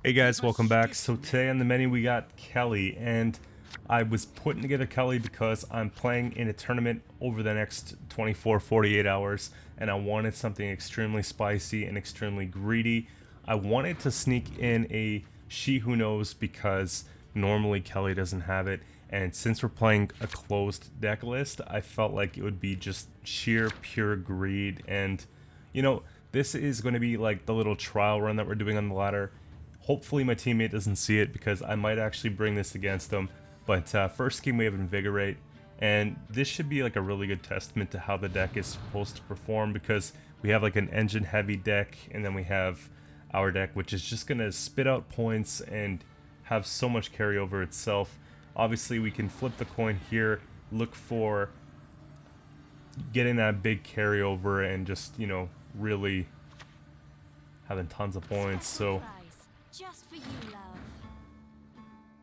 Hey guys, welcome back. So today on the menu we got Kelly, and I was putting together Kelly because I'm playing in a tournament over the next 24-48 hours, and I wanted something extremely spicy and extremely greedy. I wanted to sneak in a She Who Knows because normally Kelly doesn't have it, and since we're playing a closed deck list, I felt like it would be just sheer pure greed. And you know, this is going to be like the little trial run that we're doing on the ladder. Hopefully my teammate doesn't see it because I might actually bring this against them. But first game we have Invigorate, and this should be like a really good testament to how the deck is supposed to perform, because we have like an engine heavy deck, and then we have our deck which is just going to spit out points and have so much carryover itself. Obviously we can flip the coin here, look for getting that big carryover and just, you know, really having tons of points. So just for you, love.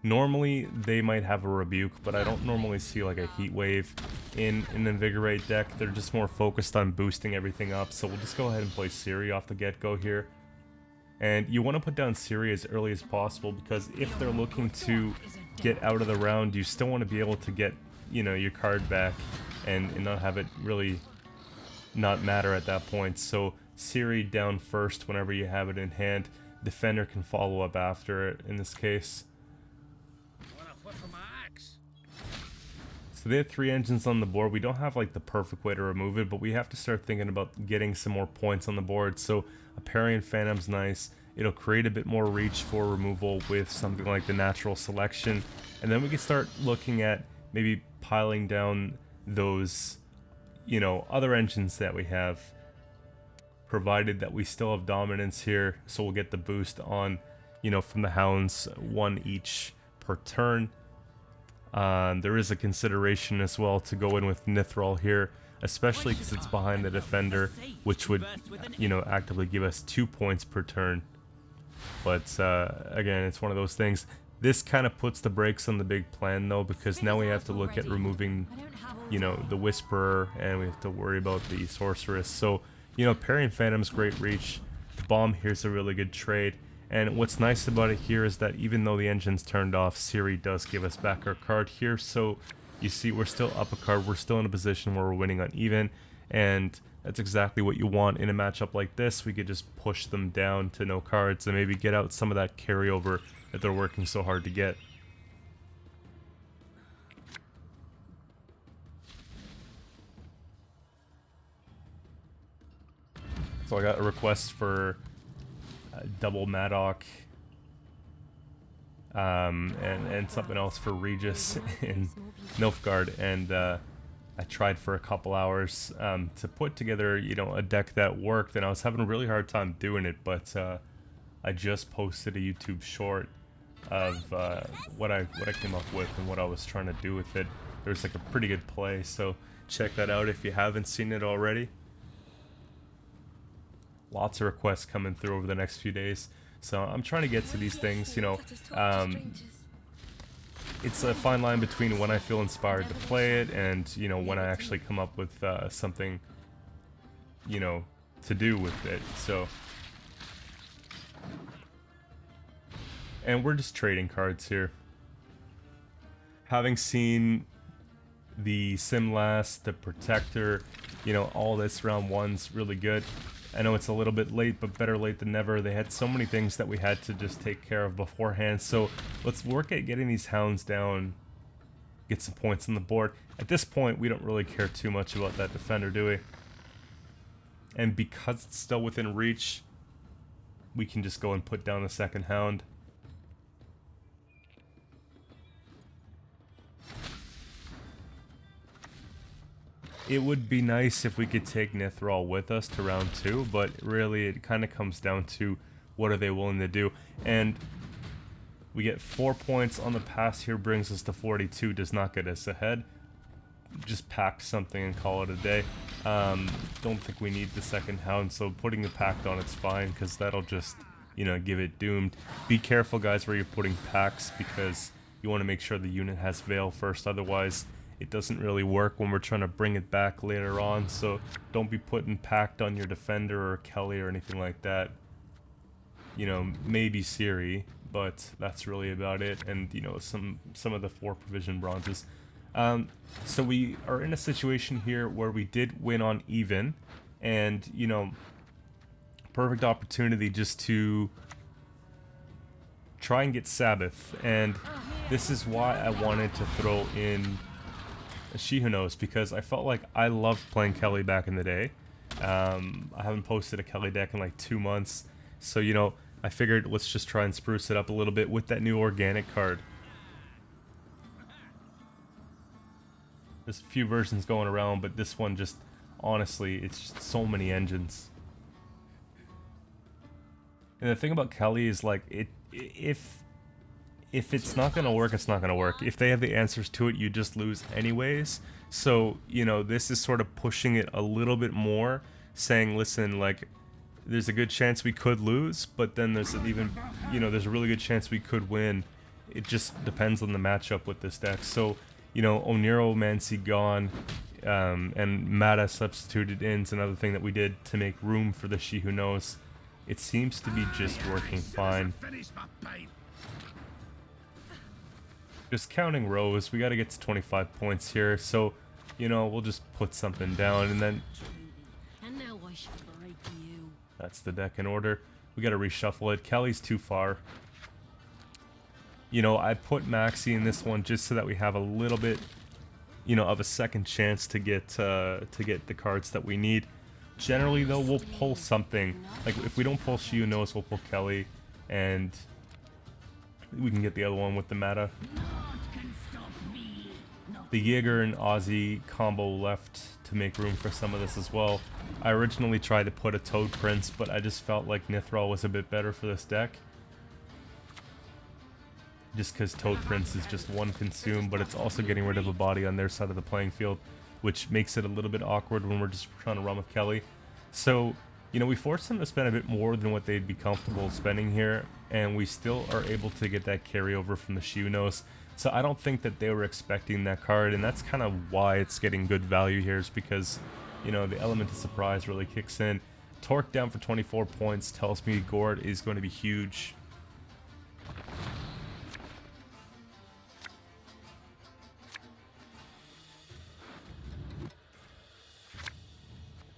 normally they might have a rebuke, but I don't normally see like a heat wave in an Invigorate deck. They're just more focused on boosting everything up. So we'll just go ahead and play Ciri off the get-go here. And you want to put down Ciri as early as possible, because if they're looking to get out of the round, you still want to be able to get, you know, your card back and not have it really not matter at that point. So Ciri down first whenever you have it in hand. Defender can follow up after it in this case. So they have 3 engines on the board. We don't have like the perfect way to remove it, but we have to start thinking about getting some more points on the board. So a Parian Phantom's nice. It'll create a bit more reach for removal with something like the natural selection. And then we can start looking at maybe piling down those, you know, other engines that we have, provided that we still have dominance here. So we'll get the boost on, you know, from the hounds, 1 each per turn. There is a consideration as well to go in with Nithrol here, especially because it's behind the defender, which would, you know, actively give us 2 points per turn. But again, it's one of those things. This kind of puts the brakes on the big plan though, because now we have to look at removing, you know, the Whisperer, and we have to worry about the Sorceress. So, you know, Parian Phantom's great reach. The bomb here's a really good trade. And what's nice about it here is that even though the engine's turned off, Ciri does give us back our card here. So you see we're still up a card. We're still in a position where we're winning uneven. And that's exactly what you want in a matchup like this. We could just push them down to no cards and maybe get out some of that carryover that they're working so hard to get. So I got a request for double Madoc and something else for Regis in Nilfgaard, and I tried for a couple hours to put together, you know, a deck that worked, and I was having a really hard time doing it. But I just posted a YouTube short of what I came up with and what I was trying to do with it. There's like a pretty good play, so check that out if you haven't seen it already. Lots of requests coming through over the next few days, so I'm trying to get to these things. You know, it's a fine line between when I feel inspired to play it and, you know, when I actually come up with something, you know, to do with it. So, and we're just trading cards here. Having seen the Simlast, the Protector, you know, all this round 1's really good. I know it's a little bit late, but better late than never. They had so many things that we had to just take care of beforehand. So let's work at getting these hounds down, get some points on the board. At this point, we don't really care too much about that defender, do we? And because it's still within reach, we can just go and put down the second hound. It would be nice if we could take Nithrol with us to round 2, but really it kind of comes down to what are they willing to do. And we get 4 points on the pass here, brings us to 42, does not get us ahead. Just pack something and call it a day. Don't think we need the second hound, so putting the pact on it's fine, because that'll just, you know, give it doomed. Be careful, guys, where you're putting packs, because you want to make sure the unit has Veil first, otherwise it doesn't really work when we're trying to bring it back later on. So don't be putting pact on your defender or Kelly or anything like that. you know, maybe Siri, but that's really about it. And, you know, some of the 4 provision bronzes. So we are in a situation here where we did win on even, and, you know, perfect opportunity just to try and get Sabbath. And this is why I wanted to throw in She Who Knows, because I felt like I loved playing Kelly back in the day. I haven't posted a Kelly deck in like 2 months, so, you know, I figured let's just try and spruce it up a little bit with that new organic card. There's a few versions going around, but this one just, honestly, it's just so many engines. And the thing about Kelly is, like, if it's not gonna work, it's not gonna work. If they have the answers to it, you just lose anyways. So, you know, this is sort of pushing it a little bit more, saying, listen, like, there's a good chance we could lose, but then there's an even, you know, there's a really good chance we could win. It just depends on the matchup with this deck. So, you know, Oniromancy gone, and Mata substituted in is another thing that we did to make room for the She Who Knows. It seems to be just working fine. Just counting rows, we gotta get to 25 points here, so, you know, we'll just put something down, and then that's the deck in order. We gotta reshuffle it. Kelly's too far. You know, I put Maxi in this one just so that we have a little bit, you know, of a second chance to get the cards that we need. Generally, though, we'll pull something. Like, if we don't pull She Who Knows, we'll pull Kelly, and we can get the other one with the Mata. The Jaeger and Aussie combo left to make room for some of this as well. I originally tried to put a Toad Prince, but I just felt like Nithral was a bit better for this deck. Just because Toad Prince is just 1 consume, but it's also getting rid of a body on their side of the playing field, which makes it a little bit awkward when we're just trying to run with Kelly. So, you know, we forced them to spend a bit more than what they'd be comfortable spending here, and we still are able to get that carryover from the She Who Knows. So I don't think that they were expecting that card, and that's kind of why it's getting good value here, is because, you know, the element of surprise really kicks in. Torque down for 24 points tells me Gord is going to be huge.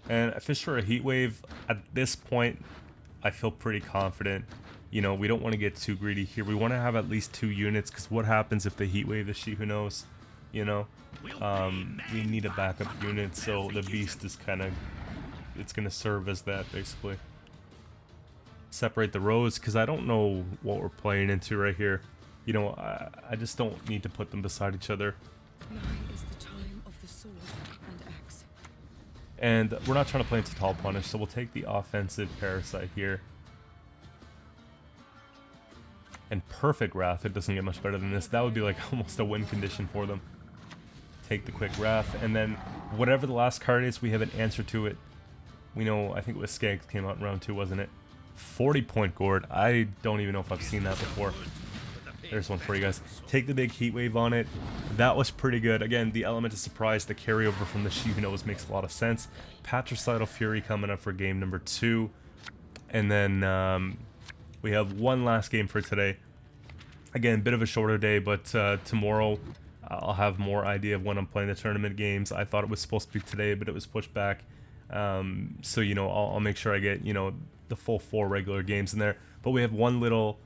And Fish for a Heat Wave, at this point, I feel pretty confident. You know, we don't want to get too greedy here. We want to have at least 2 units, because what happens if they Heat Wave the She Who Knows? You know? We need a backup unit, so the Beast is kind of... it's going to serve as that, basically. Separate the rows, because I don't know what we're playing into right here. You know, I just don't need to put them beside each other. Now is the time of the sword and axe. And we're not trying to play into Tall Punish, so we'll take the offensive Parasite here. And Perfect Wrath, it doesn't get much better than this. That would be like almost a win condition for them. Take the quick Wrath, and then whatever the last card is, we have an answer to it. We know, I think it was Skag came out in round 2, wasn't it? 40-point Gord. I don't even know if I've seen that before. There's one for you guys. Take the big Heat Wave on it. That was pretty good. Again, the element of surprise, the carryover from the She Who Knows makes a lot of sense. Patricidal Fury coming up for game number 2. And then we have one last game for today. Again, bit of a shorter day, but tomorrow I'll have more idea of when I'm playing the tournament games. I thought it was supposed to be today, but it was pushed back. So, you know, I'll make sure I get, you know, the full 4 regular games in there. But we have one little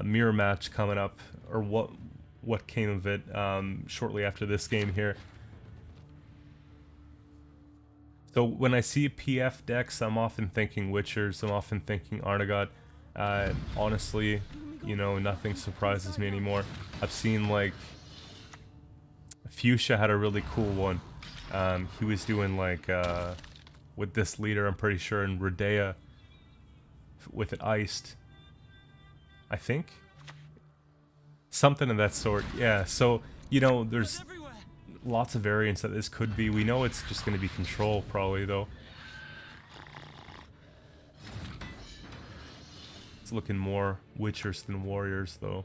mirror match coming up, or what came of it shortly after this game here. So when I see PF decks, I'm often thinking Witchers, I'm often thinking Arnagod. Honestly, you know, nothing surprises me anymore. I've seen, like, Fuchsia had a really cool one. He was doing, like, with this leader, I'm pretty sure, in Redea, with it iced, I think. Something of that sort, yeah. So, you know, there's lots of variants that this could be. We know it's just going to be control, probably, though. It's looking more Witchers than Warriors, though.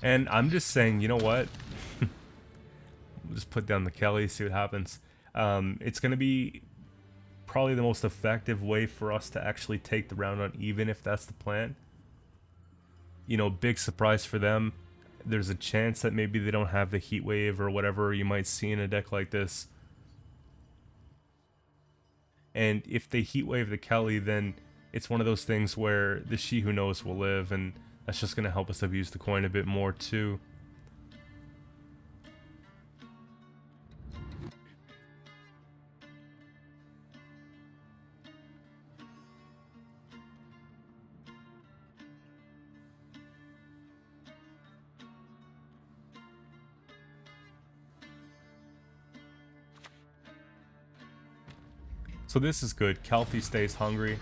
And I'm just saying, you know what? We'll just put down the Kelly, see what happens. It's going to be probably the most effective way for us to actually take the round on, even if that's the plan. You know, big surprise for them. There's a chance that maybe they don't have the heat wave or whatever you might see in a deck like this. And if they heat wave the Kelly, then it's one of those things where the She Who Knows will live, and that's just going to help us abuse the coin a bit more too. So this is good. Kelpie stays hungry.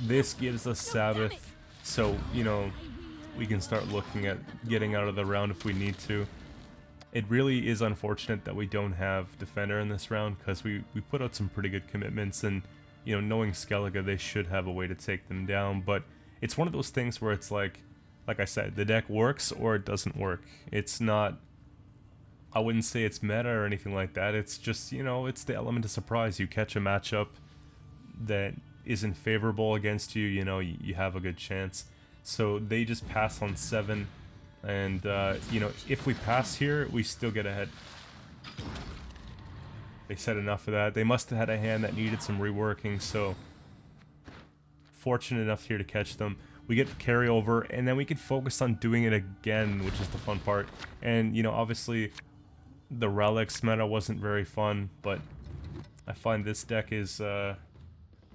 This gives us Sabbath, so, you know, we can start looking at getting out of the round if we need to. It really is unfortunate that we don't have Defender in this round, because we put out some pretty good commitments, and, you know, knowing Skellige, they should have a way to take them down, but it's one of those things where it's like I said, the deck works or it doesn't work. It's not, I wouldn't say it's meta or anything like that, it's just, you know, it's the element of surprise. You catch a matchup that isn't favorable against you, you know, you have a good chance. So they just pass on 7, and you know, if we pass here, we still get ahead. They said enough of that. They must have had a hand that needed some reworking, so fortunate enough here to catch them. We get the carryover, and then we can focus on doing it again, which is the fun part. And, you know, obviously the relics meta wasn't very fun, but I find this deck is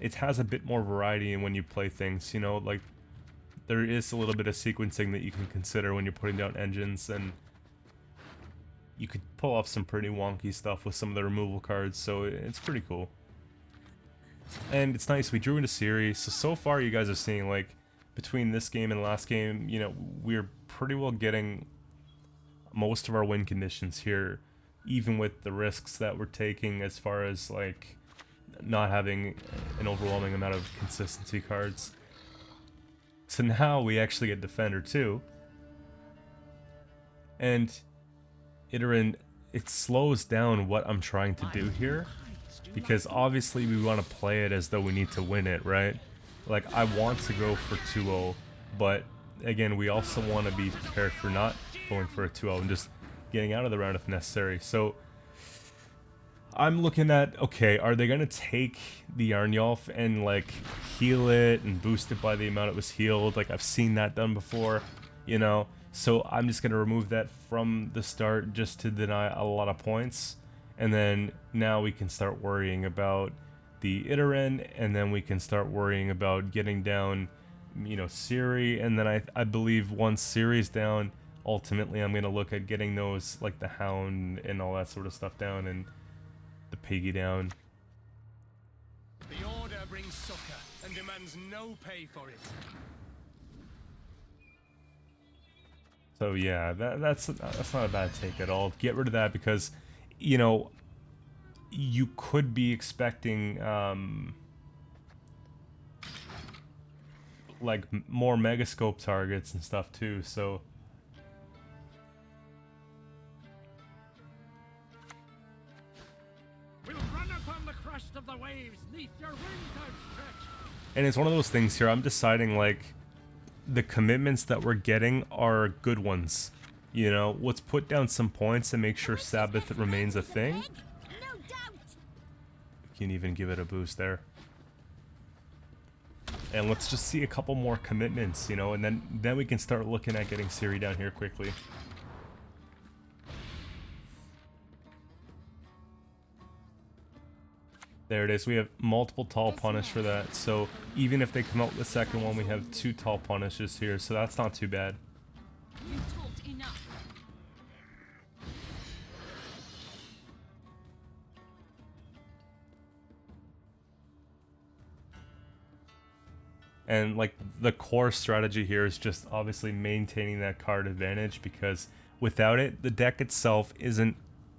it has a bit more variety in when you play things, you know, like there is a little bit of sequencing that you can consider when you're putting down engines, and you could pull off some pretty wonky stuff with some of the removal cards, so it's pretty cool. And it's nice, we drew into series, so far you guys are seeing, like, between this game and last game, you know, we're pretty well getting most of our win conditions here, even with the risks that we're taking as far as, like, not having an overwhelming amount of consistency cards. So now we actually get Defender too. And it slows down what I'm trying to do here, because obviously we want to play it as though we need to win it, right? Like, I want to go for 2-0, but again, we also want to be prepared for not going for a 2-0 and just getting out of the round if necessary. So I'm looking at, okay, are they going to take the Yarnyolf and, like, heal it and boost it by the amount it was healed? Like, I've seen that done before, you know? So I'm just going to remove that from the start just to deny a lot of points. And then now we can start worrying about the Iteran, and then we can start worrying about getting down, you know, Ciri. And then I believe once Ciri's down, ultimately I'm going to look at getting those, like, the Hound and all that sort of stuff down, and the Piggy down. The order brings succor and demands no pay for it. So yeah, that's not a bad take at all. Get rid of that, because, you know, you could be expecting like more megascope targets and stuff too, so We'll run upon the crest of the waves, neath your wings outstretched. and it's one of those things here, I'm deciding, like, the commitments that we're getting are good ones. You know, let's put down some points and make sure Sabbath remains a thing. No doubt. You can even give it a boost there. And let's just see a couple more commitments, you know, and then we can start looking at getting Ciri down here quickly. There it is. We have multiple tall punish for that. So even if they come out with the second one, we have 2 tall punishes here. So that's not too bad. You talked enough. And, like, the core strategy here is just obviously maintaining that card advantage, because without it, the deck itself isn't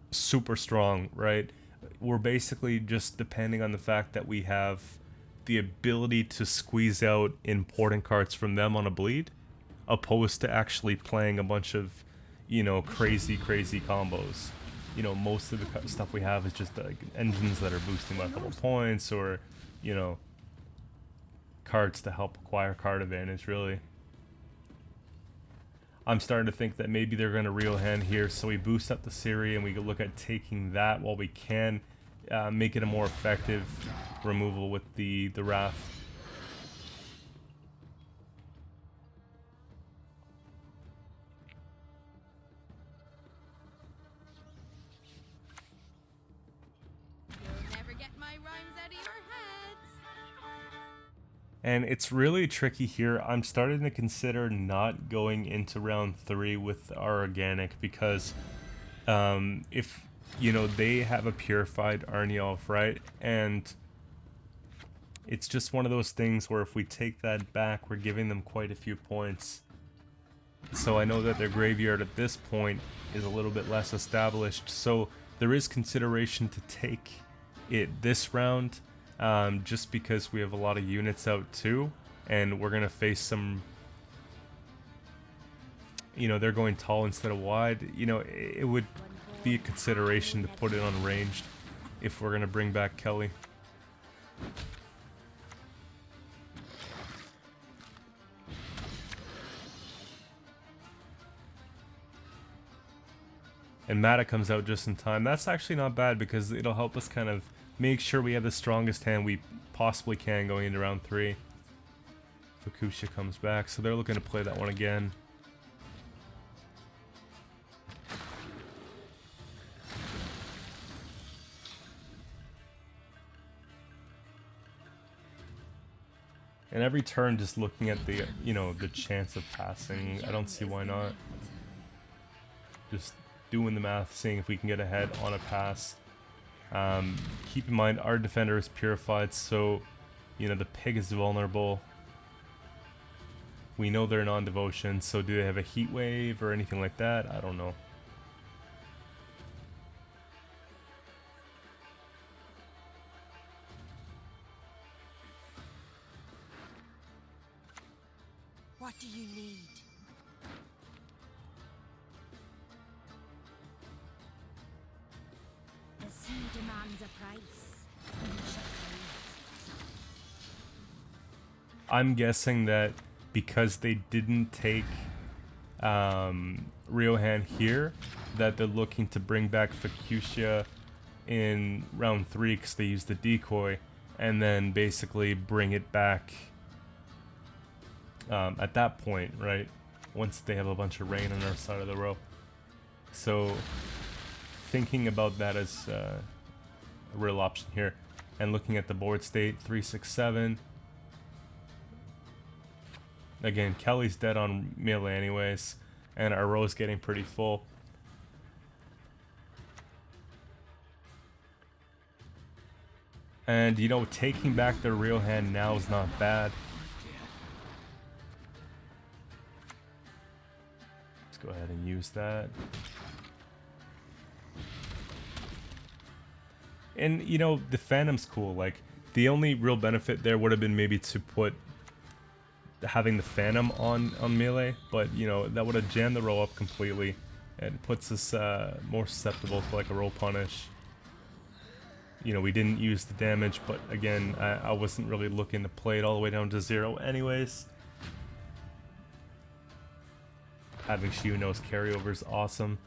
super strong, right? We're basically just depending on the fact that we have the ability to squeeze out important cards from them on a bleed, opposed to actually playing a bunch of, you know, crazy combos. You know, most of the stuff we have is just like engines that are boosting by a couple points, or, you know, cards to help acquire card advantage, really. I'm starting to think that maybe they're going to real hand here, so we boost up the Siri and we can look at taking that while we can make it a more effective removal with the Wrath. You'll never get my rhymes out of your heads. And it's really tricky here. I'm starting to consider not going into round 3 with our organic because if, you know, they have a purified Arniolf, right? And it's just one of those things where if we take that back, we're giving them quite a few points. So I know that their graveyard at this point is a little bit less established. So there is consideration to take it this round, just because we have a lot of units out too. And we're going to face some, you know, they're going tall instead of wide. You know, it would be a consideration to put it on ranged if we're going to bring back Kelly. And Mata comes out just in time. That's actually not bad because it'll help us kind of make sure we have the strongest hand we possibly can going into round 3. Fukusha comes back, so they're looking to play that one again. And every turn just looking at the, you know, the chance of passing, I don't see why not. Just doing the math, seeing if we can get ahead on a pass. Keep in mind our defender is purified, so you know the pig is vulnerable. We know they're non-devotion, so do they have a heat wave or anything like that? I don't know. What do you need? The sea demands a price. We shall pay it. I'm guessing that because they didn't take Riohan here, that they're looking to bring back Fukusha in round 3 because they used the decoy, and then basically bring it back at that point, right? Once they have a bunch of rain on our side of the row. So thinking about that as a real option here, and looking at the board state, 3-6-7. Again, Kelly's dead on melee anyways, and our row's getting pretty full. And you know, taking back their real hand now is not bad. Let's go ahead and use that. And you know, the Phantom's cool. Like, the only real benefit there would have been maybe to put having the Phantom on melee, but you know, that would have jammed the roll up completely and puts us more susceptible to like a roll punish. You know, we didn't use the damage, but again, I wasn't really looking to play it all the way down to 0 anyways. Having Shiono's carryover is awesome.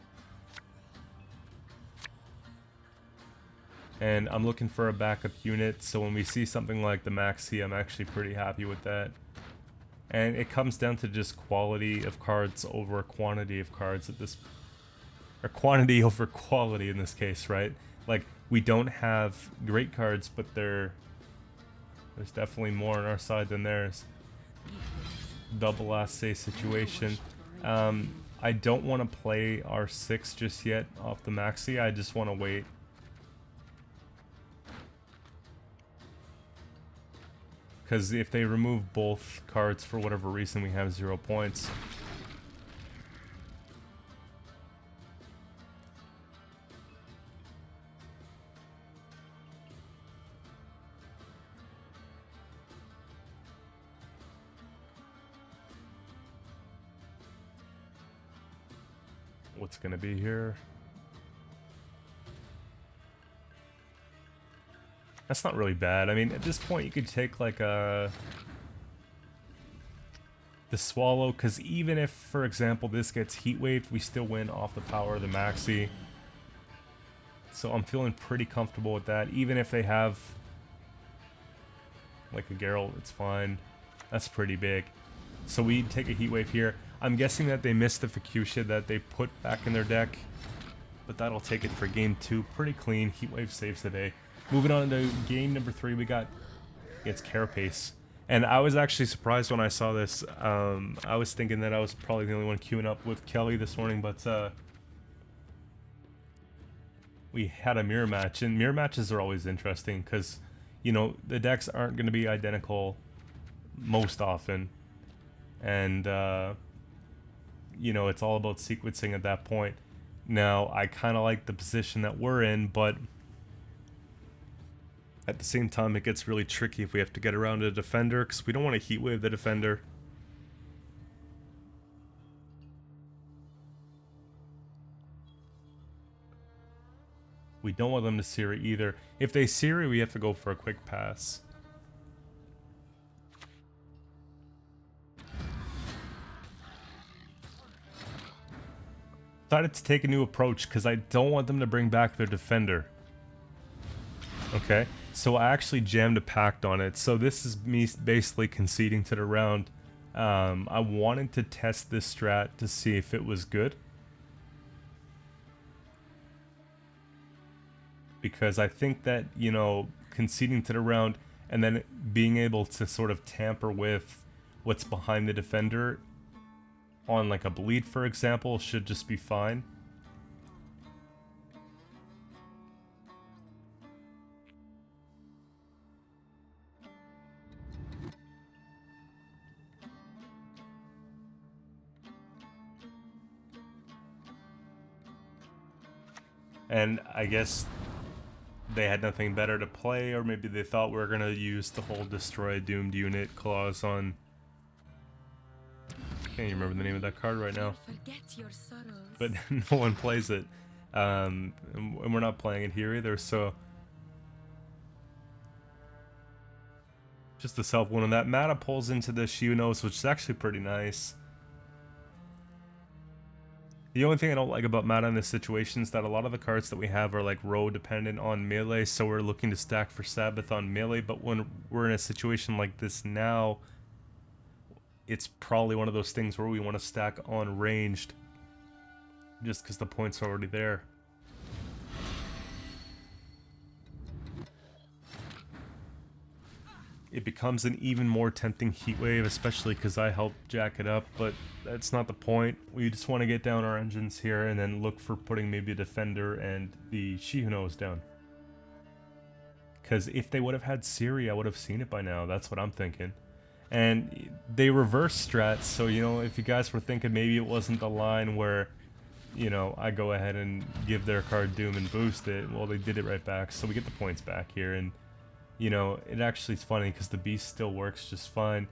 And I'm looking for a backup unit, so when we see something like the Maxi, I'm actually pretty happy with that. And it comes down to just quality of cards over quantity of cards at this, or quantity over quality in this case, right? Like, we don't have great cards, but there's definitely more on our side than theirs. Double last say situation. I don't want to play R6 just yet off the Maxi. I just want to wait. Because if they remove both cards for whatever reason, we have 0 points. What's going to be here? That's not really bad. I mean, at this point, you could take like the Swallow, because even if, for example, this gets heat waved, we still win off the power of the Maxi. So I'm feeling pretty comfortable with that. Even if they have like a Geralt, it's fine. That's pretty big. So we take a heat wave here. I'm guessing that they missed the Fuchsia that they put back in their deck, but that'll take it for game 2. Pretty clean. Heat wave saves the day. Moving on to game number 3, we got against Carapace. And I was actually surprised when I saw this. I was thinking that I was probably the only one queuing up with Kelly this morning, but we had a mirror match. And mirror matches are always interesting because, you know, the decks aren't going to be identical most often. And, you know, it's all about sequencing at that point. Now, I kind of like the position that we're in, but at the same time, it gets really tricky if we have to get around a defender, because we don't want to heat wave the defender. We don't want them to Siri either. If they Siri, we have to go for a quick pass. Decided to take a new approach because I don't want them to bring back their defender. Okay, so I actually jammed a pact on it. So this is me basically conceding to the round. I wanted to test this strat to see if it was good, because I think that, you know, conceding to the round and then being able to sort of tamper with what's behind the defender on like a bleed, for example, should just be fine. And I guess they had nothing better to play, or maybe they thought we were going to use the whole destroy a doomed unit clause on... Can't even remember the name of that card right now. Forget your sorrows. But no one plays it. And we're not playing it here either, so... Just a self one on that. Mana pulls into the Shiunos, which is actually pretty nice. The only thing I don't like about mana in this situation is that a lot of the cards that we have are like row dependent on melee, so we're looking to stack for Sabbath on melee, but when we're in a situation like this now, it's probably one of those things where we want to stack on ranged, just because the points are already there. It becomes an even more tempting heat wave, especially because I helped jack it up, but that's not the point. We just want to get down our engines here and then look for putting maybe a defender and the Shihunos down. Because if they would have had Siri, I would have seen it by now. That's what I'm thinking. And they reverse strats, so, you know, if you guys were thinking maybe it wasn't the line where, you know, I go ahead and give their card Doom and boost it, well, they did it right back, so we get the points back here. And you know, it actually is funny because the beast still works just fine.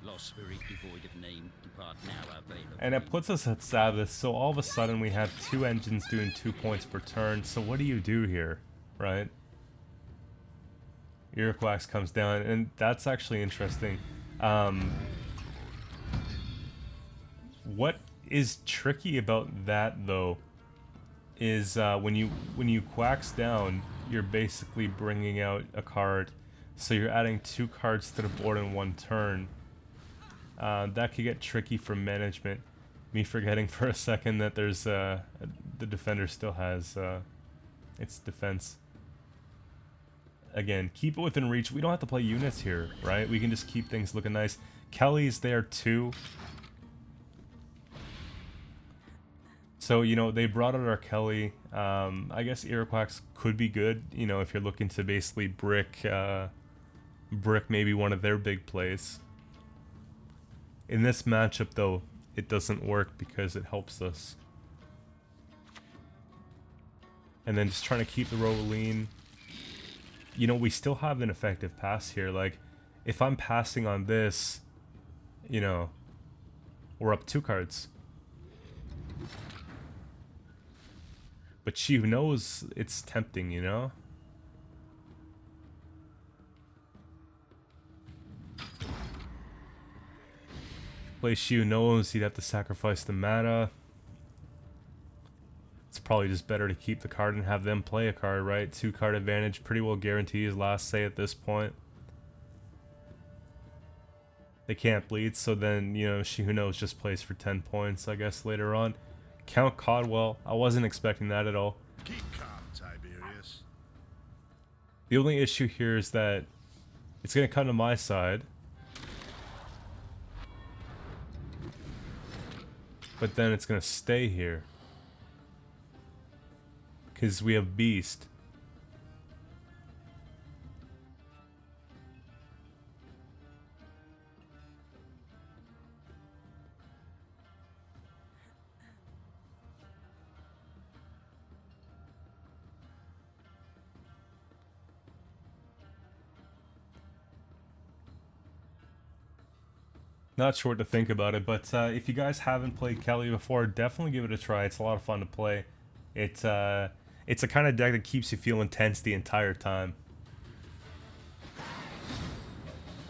Lost spirit devoid of name, depart now available. And it puts us at Sabbath, so all of a sudden we have 2 engines doing 2 points per turn. So what do you do here, right? Iroquois comes down, and that's actually interesting. What is tricky about that, though, is when you quacks down, you're basically bringing out a card, so you're adding 2 cards to the board in 1 turn. That could get tricky for management. Me forgetting for a second that there's the defender still has its defense. Again, keep it within reach. We don't have to play units here, right? We can just keep things looking nice. Kelly's there too. So, you know, they brought out our Kelly. I guess Iroquois could be good, you know, if you're looking to basically brick maybe one of their big plays. In this matchup, though, it doesn't work because it helps us. And then just trying to keep the row lean. You know, we still have an effective pass here. Like, if I'm passing on this, you know, we're up 2 cards. But she knows it's tempting, you know? Play Shiu-No's, he'd have to sacrifice the mana. It's probably just better to keep the card and have them play a card, right? 2-card advantage pretty well guarantees last say at this point. They can't bleed, so then, you know, Shiu-No's just plays for 10 points, I guess, later on. Count Codwell, I wasn't expecting that at all. Keep calm, Tiberius. The only issue here is that it's going to come to my side. But then it's going to stay here. Because we have Beast. Not sure what to think about it, but if you guys haven't played Kelly before, definitely give it a try. It's a lot of fun to play. It's a kind of deck that keeps you feeling tense the entire time.